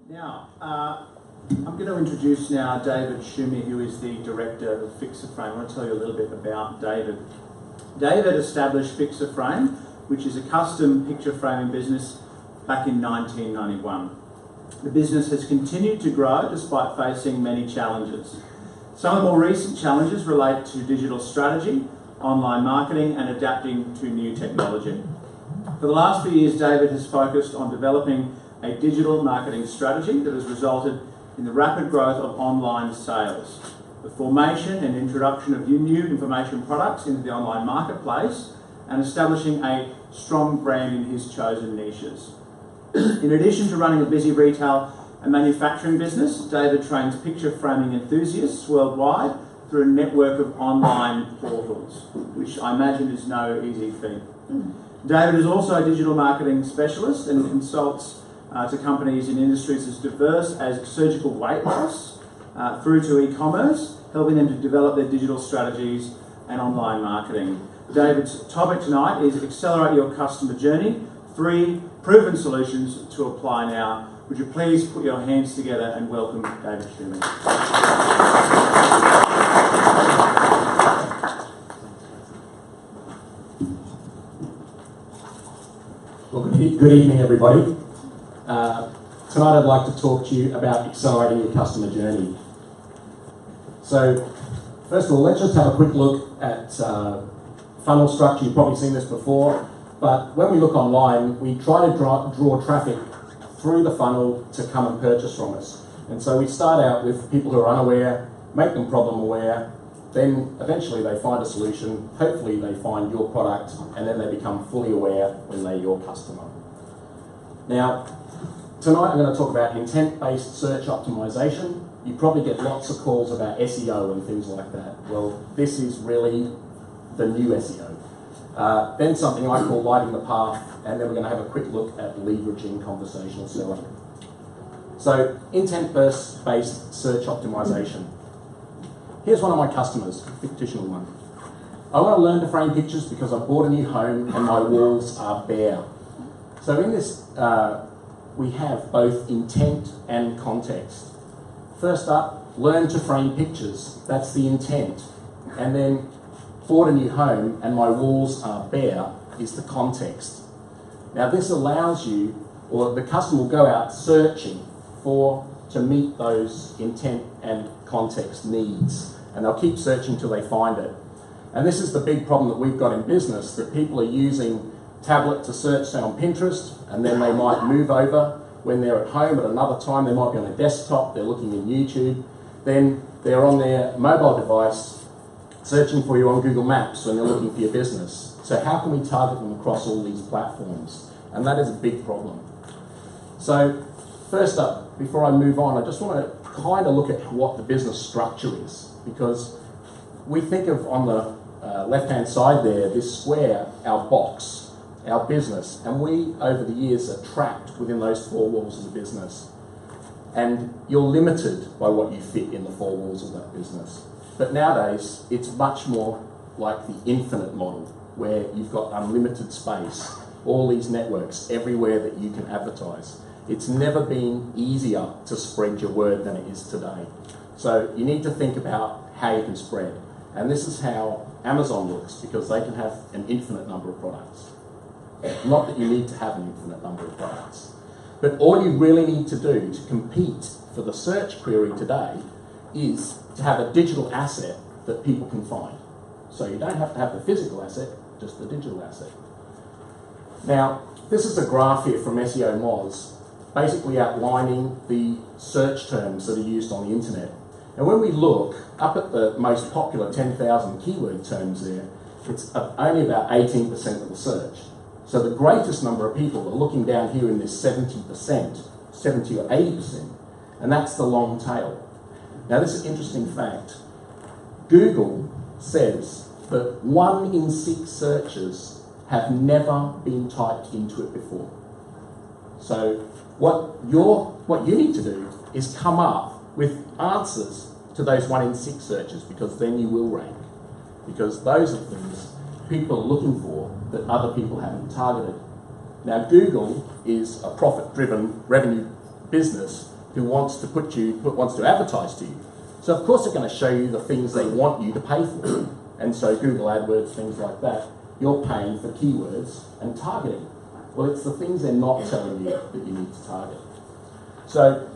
Now, I'm going to introduce now David Schumi, who is the Director of Fixer-Frame. I want to tell you a little bit about David. David established Fixer-Frame, which is a custom picture framing business, back in 1991. The business has continued to grow despite facing many challenges. Some of the more recent challenges relate to digital strategy, online marketing, and adapting to new technology. For the last few years, David has focused on developing a digital marketing strategy that has resulted in the rapid growth of online sales, the formation and introduction of new information products into the online marketplace, and establishing a strong brand in his chosen niches. In addition to running a busy retail and manufacturing business, David trains picture framing enthusiasts worldwide through a network of online portals, which I imagine is no easy feat. David is also a digital marketing specialist and consults to companies in industries as diverse as surgical weight loss through to e-commerce, helping them to develop their digital strategies and online marketing. David's topic tonight is Accelerate Your Customer Journey, 3 proven solutions to apply now. Would you please put your hands together and welcome David Schumi. Well, good evening, everybody. Tonight I'd like to talk to you about accelerating your customer journey. So, first of all, let's just have a quick look at funnel structure. You've probably seen this before, but when we look online, we try to draw traffic through the funnel to come and purchase from us. And so we start out with people who are unaware, make them problem aware, then eventually they find a solution, hopefully they find your product, and then they become fully aware when they're your customer. Now, tonight I'm going to talk about intent-based search optimization. You probably get lots of calls about SEO and things like that. Well, this is really the new SEO. Then something I call lighting the path, and then we're going to have a quick look at leveraging conversational selling. So, intent-based search optimization. Here's one of my customers, a fictional one. I want to learn to frame pictures because I bought a new home and my walls are bare. So in this, we have both intent and context. First up, learn to frame pictures. That's the intent. And then, bought a new home and my walls are bare is the context. Now this allows you, or the customer will go out searching to meet those intent and context needs. And they'll keep searching till they find it. And this is the big problem that we've got in business, that people are using tablet to search, say, on Pinterest, and then they might move over when they're at home at another time. They might be on a desktop, they're looking in YouTube. Then they're on their mobile device searching for you on Google Maps when they're looking for your business. So how can we target them across all these platforms? And that is a big problem. So first up, before I move on, I just want to kind of look at what the business structure is, because we think of, on the left-hand side there, this square, our box, our business, and we, over the years, are trapped within those 4 walls of the business. And you're limited by what you fit in the 4 walls of that business. But nowadays, it's much more like the infinite model, where you've got unlimited space, all these networks, everywhere that you can advertise. It's never been easier to spread your word than it is today. So you need to think about how you can spread. And this is how Amazon looks, because they can have an infinite number of products. Not that you need to have an infinite number of products. But all you really need to do to compete for the search query today is to have a digital asset that people can find. So you don't have to have the physical asset, just the digital asset. Now, this is a graph here from SEO Moz, basically outlining the search terms that are used on the internet. And when we look up at the most popular 10,000 keyword terms there, it's only about 18% of the search. So the greatest number of people are looking down here in this 70%, 70 or 80%, and that's the long tail. Now this is an interesting fact. Google says that 1 in 6 searches have never been typed into it before. So what you need to do is come up with answers to those 1 in 6 searches, because then you will rank. Because those are things people are looking for that other people haven't targeted. Now, Google is a profit-driven revenue business, who wants to advertise to you. So of course they're going to show you the things they want you to pay for. And so Google AdWords, things like that, you're paying for keywords and targeting. Well, it's the things they're not telling you that you need to target. So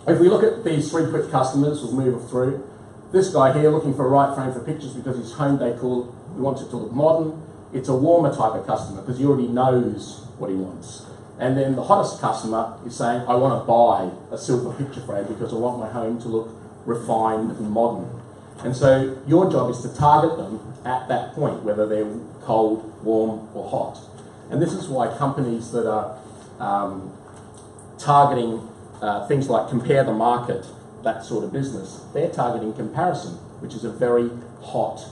if we look at these 3 quick customers, we'll move through. This guy here looking for a right frame for pictures because his home decor, he wants it to look modern. It's a warmer type of customer because he already knows what he wants. And then the hottest customer is saying, I want to buy a silver picture frame because I want my home to look refined and modern. And so your job is to target them at that point, whether they're cold, warm, or hot. And this is why companies that are targeting things like compare the market, that sort of business, they're targeting comparison, which is a very hot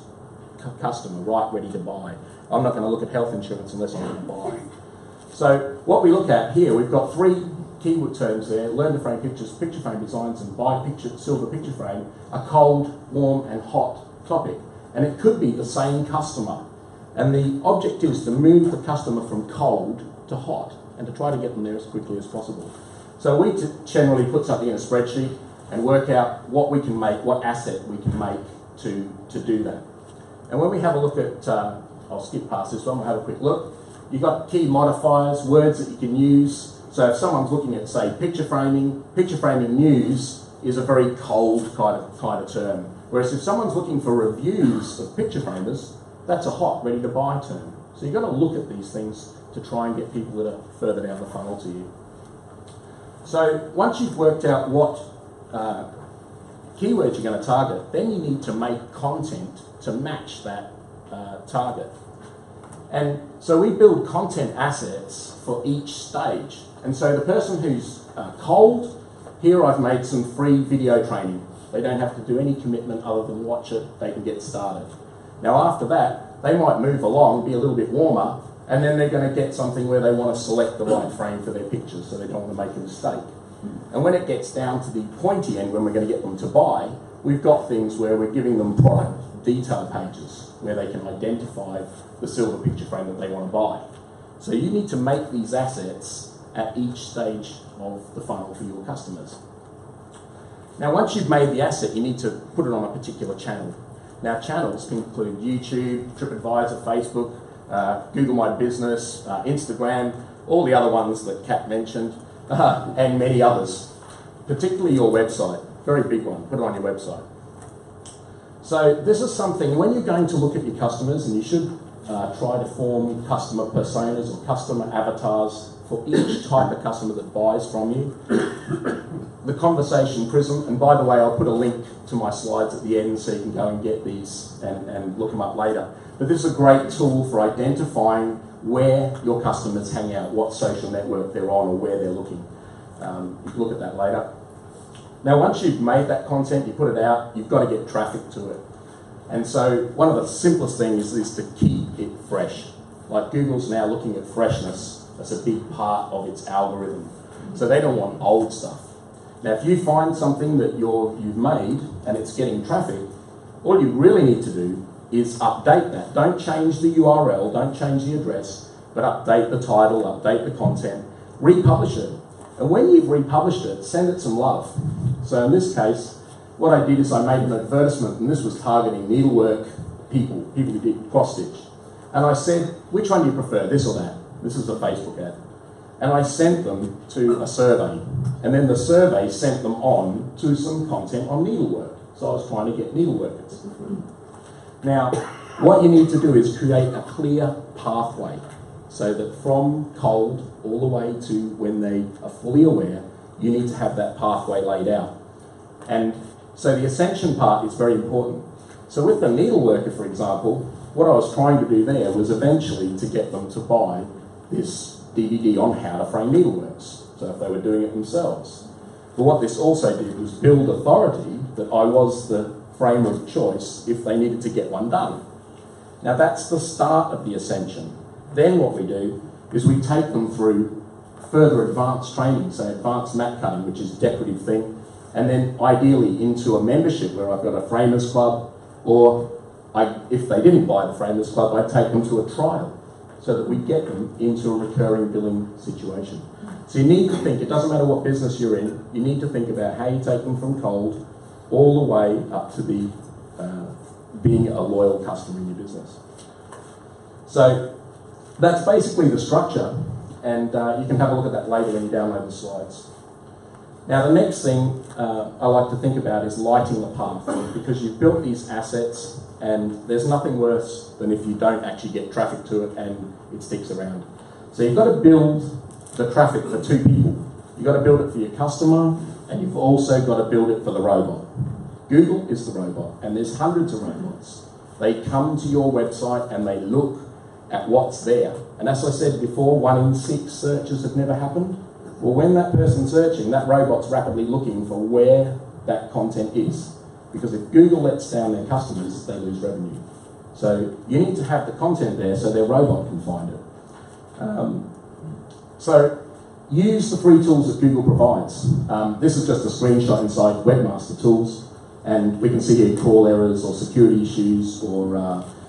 customer, right, ready to buy. I'm not going to look at health insurance unless I'm going to buy. So what we look at here, we've got 3 keyword terms there: learn to frame pictures, picture frame designs, and buy silver picture frame, a cold, warm, and hot topic. And it could be the same customer. And the objective is to move the customer from cold to hot and to try to get them there as quickly as possible. So we generally put something in a spreadsheet and work out what we can make, what asset we can make to do that. And when we have a look at, I'll skip past this one, we'll have a quick look. You've got key modifiers, words that you can use. So if someone's looking at, say, picture framing news is a very cold kind of term. Whereas if someone's looking for reviews of picture framers, that's a hot, ready to buy term. So you've got to look at these things to try and get people that are further down the funnel to you. So once you've worked out what keywords you're going to target, then you need to make content to match that target. And so we build content assets for each stage. And so the person who's cold, here I've made some free video training. They don't have to do any commitment other than watch it, they can get started. Now after that, they might move along, be a little bit warmer, and then they're going to get something where they want to select the right frame for their pictures so they don't want to make a mistake. And when it gets down to the pointy end, when we're going to get them to buy, we've got things where we're giving them product detail pages where they can identify the silver picture frame that they want to buy. So you need to make these assets at each stage of the funnel for your customers. Now once you've made the asset, you need to put it on a particular channel. Now channels can include YouTube, TripAdvisor, Facebook, Google My Business, Instagram, all the other ones that Kat mentioned, and many others. Particularly your website, very big one, put it on your website. So this is something, when you're going to look at your customers, and you should try to form customer personas or customer avatars for each type of customer that buys from you. The conversation prism, and by the way, I'll put a link to my slides at the end so you can go and get these and look them up later. But this is a great tool for identifying where your customers hang out, what social network they're on, or where they're looking. You can look at that later. Now, once you've made that content, you put it out, you've got to get traffic to it. And so one of the simplest things is to keep it fresh. Like Google's now looking at freshness. That's a big part of its algorithm. So they don't want old stuff. Now, if you find something that you've made and it's getting traffic, all you really need to do is update that. Don't change the URL, don't change the address, but update the title, update the content, republish it. And when you've republished it, send it some love. So in this case, what I did is I made an advertisement, and this was targeting needlework people who did cross-stitch. And I said, which one do you prefer, this or that? This is a Facebook ad. And I sent them to a survey. And then the survey sent them on to some content on needlework. So I was trying to get needleworkers. Now, what you need to do is create a clear pathway so that from cold all the way to when they are fully aware, you need to have that pathway laid out. And so the ascension part is very important. So with the needleworker, for example, what I was trying to do there was eventually to get them to buy this DVD on how to frame needleworks, so if they were doing it themselves. But what this also did was build authority that I was the framer of choice if they needed to get one done. Now that's the start of the ascension. Then what we do is we take them through further advanced training, so advanced mat cutting, which is a decorative thing, and then ideally into a membership where I've got a framers club, or if they didn't buy the framers club, I'd take them to a trial. so that we get them into a recurring billing situation. So you need to think, it doesn't matter what business you're in, you need to think about how you take them from cold all the way up to the being a loyal customer in your business. So that's basically the structure, and you can have a look at that later when you download the slides. Now the next thing I like to think about is lighting the path, because you've built these assets and there's nothing worse than if you don't actually get traffic to it and it sticks around. So you've got to build the traffic for two people. You've got to build it for your customer, and you've also got to build it for the robot. Google is the robot, and there's hundreds of robots. They come to your website and they look at what's there. And as I said before, 1 in 6 searches have never happened. Well, when that person's searching, that robot's rapidly looking for where that content is. Because if Google lets down their customers, they lose revenue. So you need to have the content there so their robot can find it. So use the free tools that Google provides. This is just a screenshot inside Webmaster Tools, and we can see here call errors or security issues, or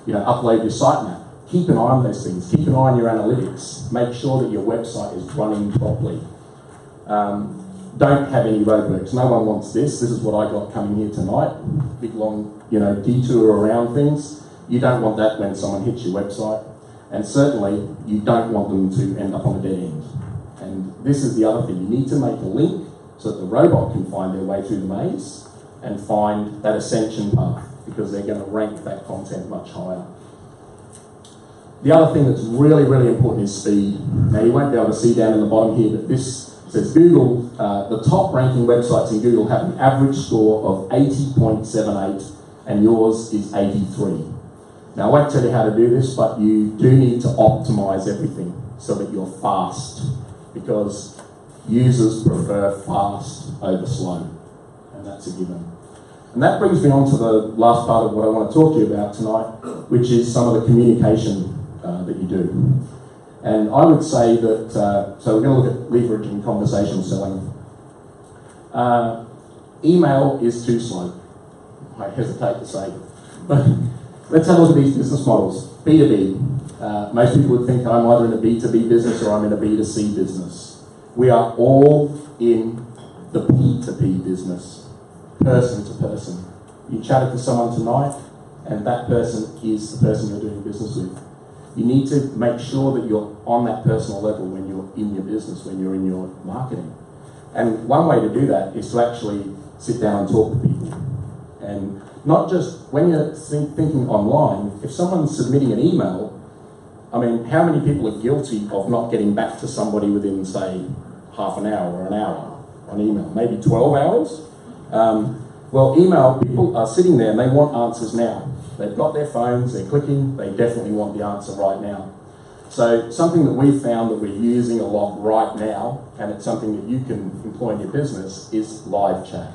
upload your sitemap. Keep an eye on those things. Keep an eye on your analytics. Make sure that your website is running properly. Don't have any roadworks. No one wants this. This is what I got coming here tonight. Big long, detour around things. You don't want that when someone hits your website. And certainly, you don't want them to end up on a dead end. And this is the other thing. You need to make a link so that the robot can find their way through the maze and find that ascension path, because they're going to rank that content much higher. The other thing that's really, really important is speed. Now, you won't be able to see down in the bottom here, but this says Google, the top ranking websites in Google have an average score of 80.78, and yours is 83. Now, I won't tell you how to do this, but you do need to optimize everything so that you're fast, because users prefer fast over slow, and that's a given. And that brings me on to the last part of what I want to talk to you about tonight, which is some of the communication that you do. And I would say that, so we're going to look at leveraging conversational selling. Email is too slow, I hesitate to say. But let's have a look at these business models. B2B. Most people would think I'm either in a B2B business or I'm in a B2C business. We are all in the P2P business, person to person. You chatted to someone tonight, and that person is the person you're doing business with. You need to make sure that you're on that personal level when you're in your business, when you're in your marketing. And one way to do that is to actually sit down and talk to people. And not just when you're thinking online, if someone's submitting an email, I mean, how many people are guilty of not getting back to somebody within, say, half an hour or an hour on email? Maybe 12 hours? Well, email, people are sitting there and they want answers now. They've got their phones, they're clicking, they definitely want the answer right now. So something that we've found that we're using a lot right now, and it's something that you can employ in your business, is live chat.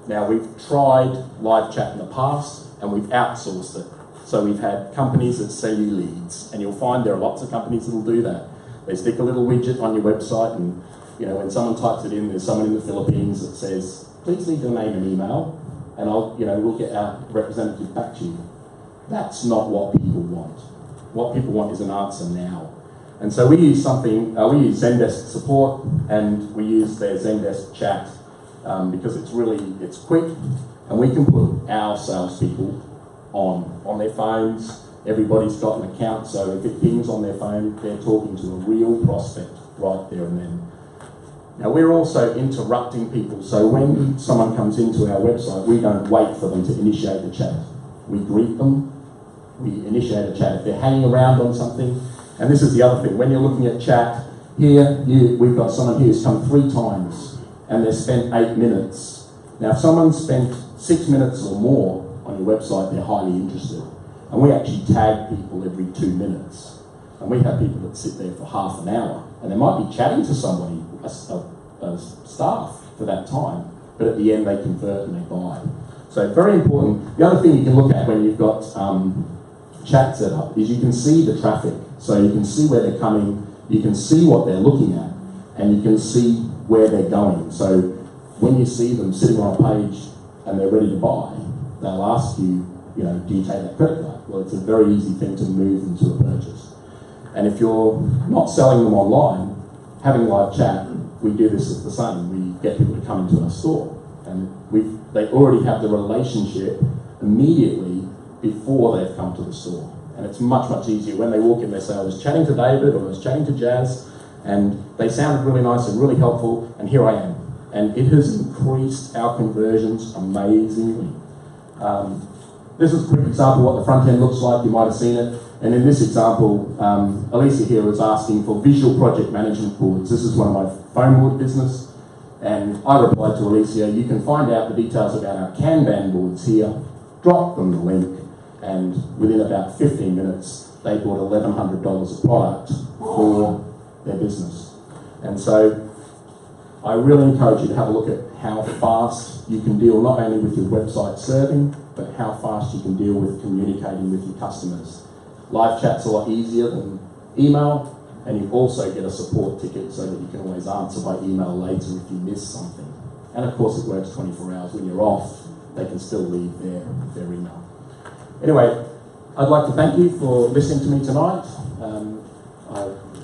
Now, we've tried live chat in the past and we've outsourced it. So we've had companies that sell you leads, and you'll find there are lots of companies that will do that. They stick a little widget on your website, and when someone types it in, there's someone in the Philippines that says, please leave your name and email, and we'll get our representative back to you. That's not what people want. What people want is an answer now. And so we use we use Zendesk support, and we use their Zendesk chat because it's quick, and we can put our salespeople on their phones. Everybody's got an account, so if it pings on their phone, they're talking to a real prospect right there and then. Now, we're also interrupting people, so when someone comes into our website, we don't wait for them to initiate the chat. We greet them, we initiate a chat. If they're hanging around on something, and this is the other thing, when you're looking at chat, here, we've got someone here who's come 3 times, and they've spent 8 minutes. Now, if someone spent 6 minutes or more on your website, they're highly interested. And we actually tag people every 2 minutes. And we have people that sit there for half an hour, and they might be chatting to somebody, a staff, for that time, but at the end they convert and they buy. So very important. The other thing you can look at when you've got chat set up is you can see the traffic. So you can see where they're coming, you can see what they're looking at, and you can see where they're going. So when you see them sitting on a page and they're ready to buy, they'll ask you, do you take that credit card? Well, it's a very easy thing to move them to a purchase. And if you're not selling them online, having live chat, we do this as the same. We get people to come into our store, and they already have the relationship immediately before they've come to the store. And it's much, much easier. When they walk in, they say, I was chatting to David, or I was chatting to Jazz, and they sounded really nice and really helpful, and here I am. And it has increased our conversions amazingly. This is a quick example of what the front end looks like. You might have seen it. And in this example, Alicia here was asking for visual project management boards. This is one of my foam board business. And I replied to Alicia, you can find out the details about our Kanban boards here, drop them the link, and within about 15 minutes, they bought $1,100 of product for their business. And so I really encourage you to have a look at how fast you can deal not only with your website serving, but how fast you can deal with communicating with your customers. Live chat's a lot easier than email, and you also get a support ticket so that you can always answer by email later if you miss something. And of course it works 24 hours. When you're off, they can still leave their email. Anyway, I'd like to thank you for listening to me tonight.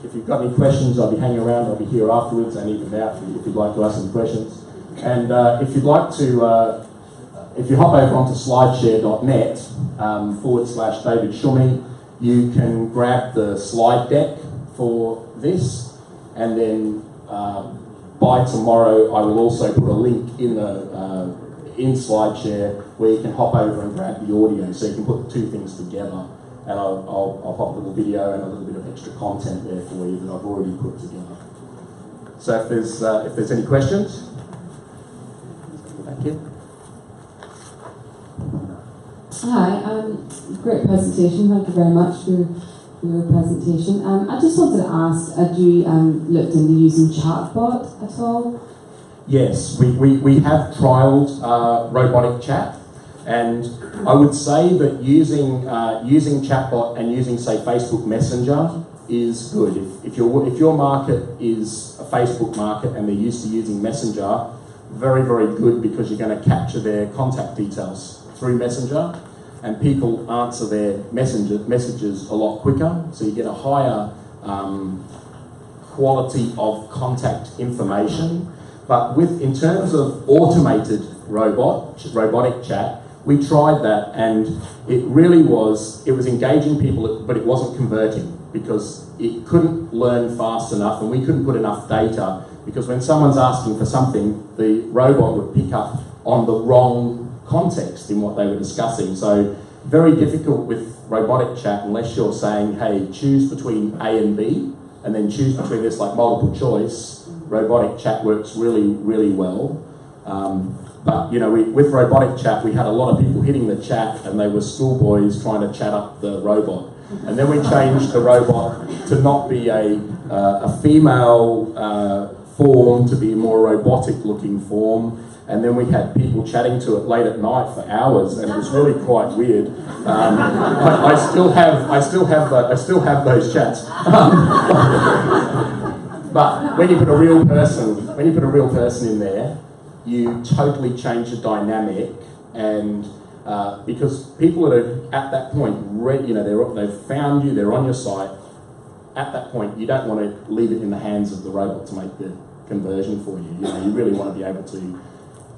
If you've got any questions, I'll be hanging around. I'll be here afterwards and even out if you'd like to ask any questions. And if you'd like to, if you hop over onto slideshare.net /David Shummy, you can grab the slide deck for this, and then by tomorrow I will also put a link in the in SlideShare where you can hop over and grab the audio, so you can put the two things together. And I'll pop a little video and a little bit of extra content there for you that I've already put together. So if there's any questions, thank you. Hi, great presentation. Thank you very much for your presentation. I just wanted to ask, had you looked into using chatbot at all? Yes, we have trialled robotic chat, and I would say that using chatbot and using, say, Facebook Messenger is good. If your market is a Facebook market and they're used to using Messenger, very, very good, because you're going to capture their contact details through Messenger, and people answer their messages a lot quicker, so you get a higher quality of contact information. But in terms of automated robotic chat, we tried that, and it was engaging people, but it wasn't converting because it couldn't learn fast enough, and we couldn't put enough data, because when someone's asking for something, the robot would pick up on the wrong context in what they were discussing. So very difficult with robotic chat unless you're saying, hey, choose between A and B, and then choose between this, like multiple choice. Robotic chat works really, really well. But you know, with robotic chat, we had a lot of people hitting the chat, and they were schoolboys trying to chat up the robot. And then we changed the robot to not be a female form, to be a more robotic-looking form. And then we had people chatting to it late at night for hours, and it was really quite weird. I still have those chats. But when you put a real person in there, you totally change the dynamic, and because people that are at that point, they've found you, they're on your site. At that point, you don't want to leave it in the hands of the robot to make the conversion for you. You really want to be able to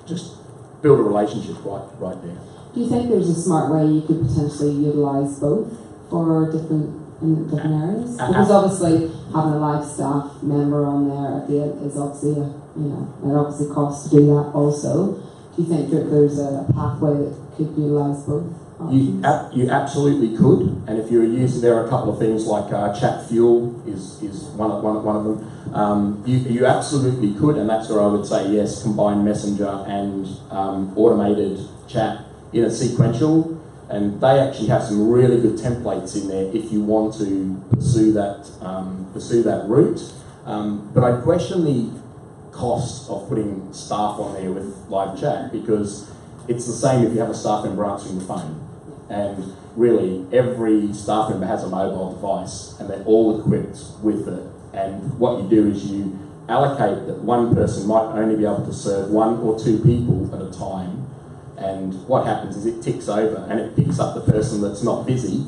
just build a relationship right there. Do you think there's a smart way you could potentially utilise both for different areas? Because obviously having a live staff member on there is obviously it obviously costs to do that also. Do you think that there's a pathway that could utilise both options? You absolutely could, and if you're using, there are a couple of things like Chat Fuel is one of them. You absolutely could, and that's where I would say yes, combine Messenger and automated chat in a sequential. And they actually have some really good templates in there if you want to pursue that route. But I question the cost of putting staff on there with live chat, because it's the same if you have a staff member answering the phone. And really, every staff member has a mobile device, and they're all equipped with it. And what you do is you allocate that one person might only be able to serve one or two people at a time. And what happens is it ticks over, and it picks up the person that's not busy,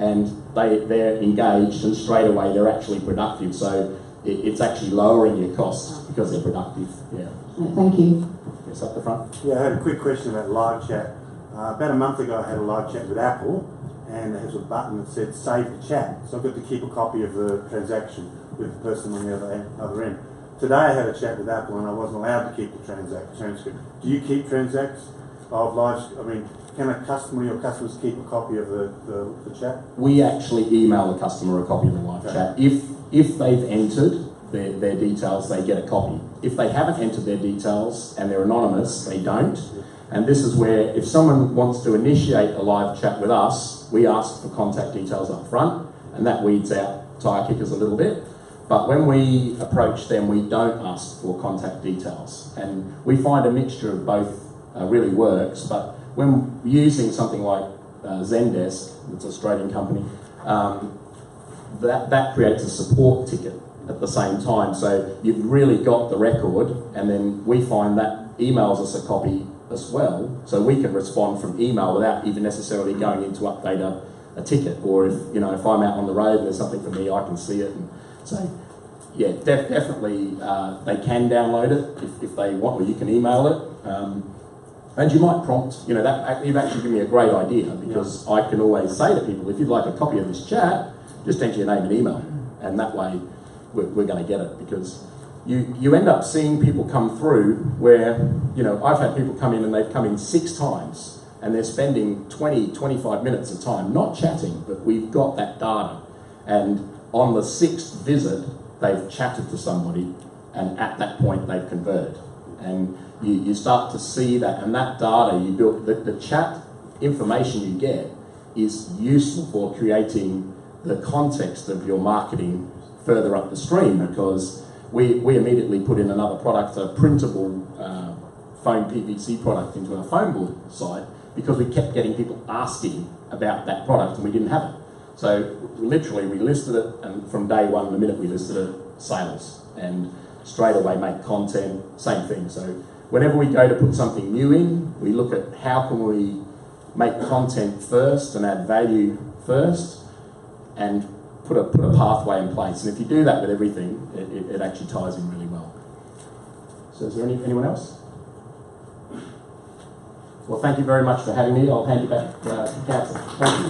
and they're engaged, and straight away they're actually productive. So it's actually lowering your costs because they're productive. Yeah. Thank you. Yes, up the front. Yeah, I had a quick question about live chat. About a month ago I had a live chat with Apple, and there was a button that said save the chat. So I got to keep a copy of the transaction with the person on the other end. Today I had a chat with Apple and I wasn't allowed to keep the transcript. Do you keep transacts of live? I mean, can a customer or your customers keep a copy of the chat? We actually email the customer a copy of the live chat. If they've entered their details, they get a copy. If they haven't entered their details and they're anonymous, they don't. And this is where, if someone wants to initiate a live chat with us, we ask for contact details up front, and that weeds out tire kickers a little bit. But when we approach them, we don't ask for contact details. And we find a mixture of both really works, but when using something like Zendesk, it's an Australian company, that creates a support ticket at the same time. So you've really got the record, and then we find that emails us a copy as well, so we can respond from email without even necessarily going in to update a ticket. Or if if I'm out on the road and there's something for me, I can see it. And so yeah, definitely they can download it if they want, or you can email it. And you might prompt, that you've actually given me a great idea, because I can always say to people, if you'd like a copy of this chat, just enter your name and email, and that way we're going to get it. Because you end up seeing people come through where, I've had people come in and they've come in 6 times and they're spending 20, 25 minutes of time not chatting, but we've got that data. And on the 6th visit, they've chatted to somebody, and at that point they've converted. And you start to see that, and that data you built, the chat information you get is useful for creating the context of your marketing further up the stream, because we immediately put in another product, a printable foam PVC product, into our foam board site, because we kept getting people asking about that product and we didn't have it. So literally we listed it, and from day one, the minute we listed it, sales, and straight away make content, same thing. So whenever we go to put something new in, we look at how can we make content first and add value first, and put a pathway in place. And if you do that with everything, it actually ties in really well. So is there anyone else? Well, thank you very much for having me. I'll hand you back to Council. Thank you.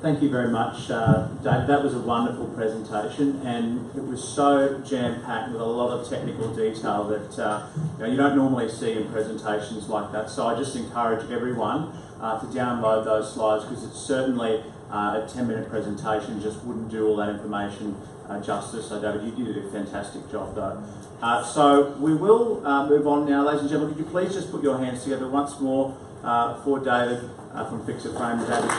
Thank you very much, Dave. That was a wonderful presentation, and it was so jam-packed with a lot of technical detail that you don't normally see in presentations like that. So I just encourage everyone to download those slides, because it's certainly a 10-minute presentation just wouldn't do all that information justice. So David, you did a fantastic job though. So we will move on now, ladies and gentlemen. Could you please just put your hands together once more for David from Fix It Frame. David.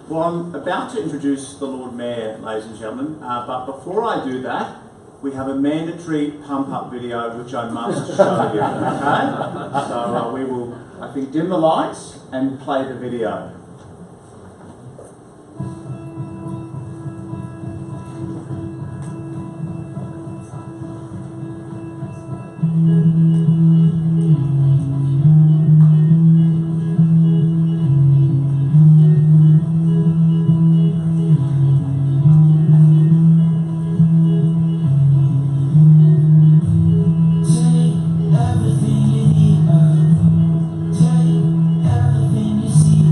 Well, I'm about to introduce the Lord Mayor, ladies and gentlemen, but before I do that, we have a mandatory pump-up video which I must show you, okay? So we will, I think, dim the lights and play the video. Everything you see,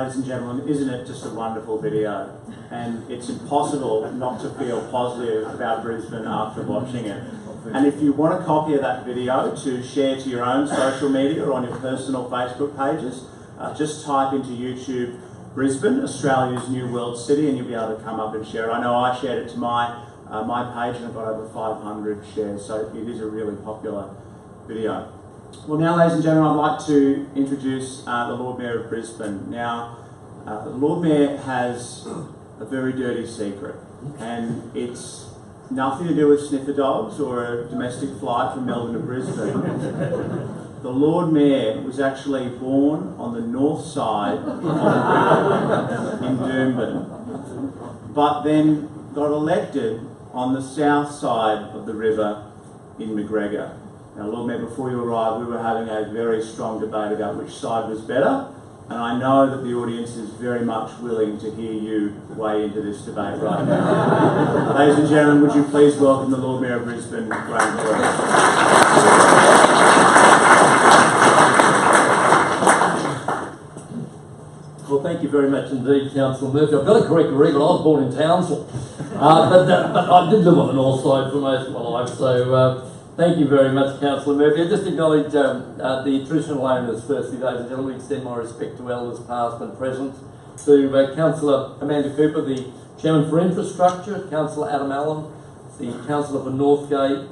ladies and gentlemen, isn't it just a wonderful video? And it's impossible not to feel positive about Brisbane after watching it. And if you want a copy of that video to share to your own social media or on your personal Facebook pages, just type into YouTube Brisbane, Australia's new world city, and you'll be able to come up and share it. I know I shared it to my page and I've got over 500 shares, so it is a really popular video. Well, now, ladies and gentlemen, I'd like to introduce the Lord Mayor of Brisbane. Now, the Lord Mayor has a very dirty secret, and it's nothing to do with sniffer dogs or a domestic flight from Melbourne to Brisbane. The Lord Mayor was actually born on the north side of the river in Doomben, but then got elected on the south side of the river in McGregor. Now, Lord Mayor, before you arrived, we were having a very strong debate about which side was better, and I know that the audience is very much willing to hear you weigh into this debate right now. Ladies and gentlemen, would you please welcome the Lord Mayor of Brisbane, Graham Torres. Well, thank you very much indeed, Councillor Murphy. I've got to correct the record. I was born in Townsville, but I did live on the north side for most of my life, so thank you very much, Councillor Murphy. I just acknowledge the traditional owners firstly, ladies and gentlemen. Extend my respect to elders past and present, to Councillor Amanda Cooper, the Chairman for Infrastructure, Councillor Adam Allen, the Councillor for Northgate,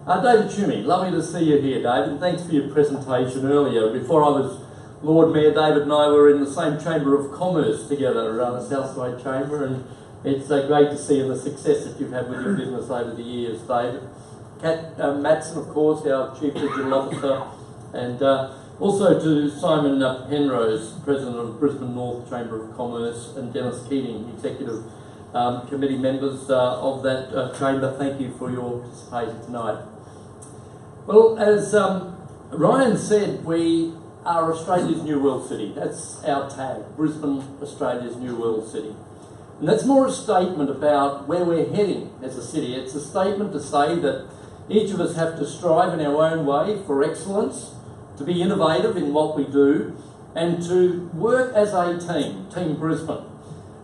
David Schumi. Lovely to see you here, David, and thanks for your presentation earlier. Before I was Lord Mayor, David and I were in the same Chamber of Commerce together, the Southside Chamber, and it's great to see the success that you've had with your business over the years, David. Kat Matson, of course, our Chief Digital Officer, and also to Simon Penrose, President of Brisbane North Chamber of Commerce, and Dennis Keating, Executive Committee members of that chamber. Thank you for your participation tonight. Well, as Ryan said, we are Australia's new world city. That's our tag, Brisbane, Australia's new world city. And that's more a statement about where we're heading as a city. It's a statement to say that each of us have to strive in our own way for excellence, to be innovative in what we do, and to work as a team, Team Brisbane,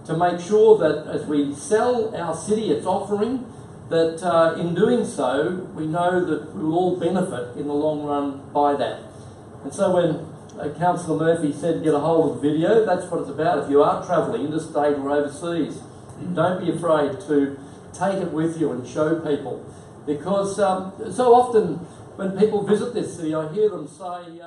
to make sure that as we sell our city its offering, that in doing so, we know that we will all benefit in the long run by that. And so when Councillor Murphy said get a hold of the video, that's what it's about. If you are travelling interstate or overseas, don't be afraid to take it with you and show people. Because so often when people visit this city, I hear them say,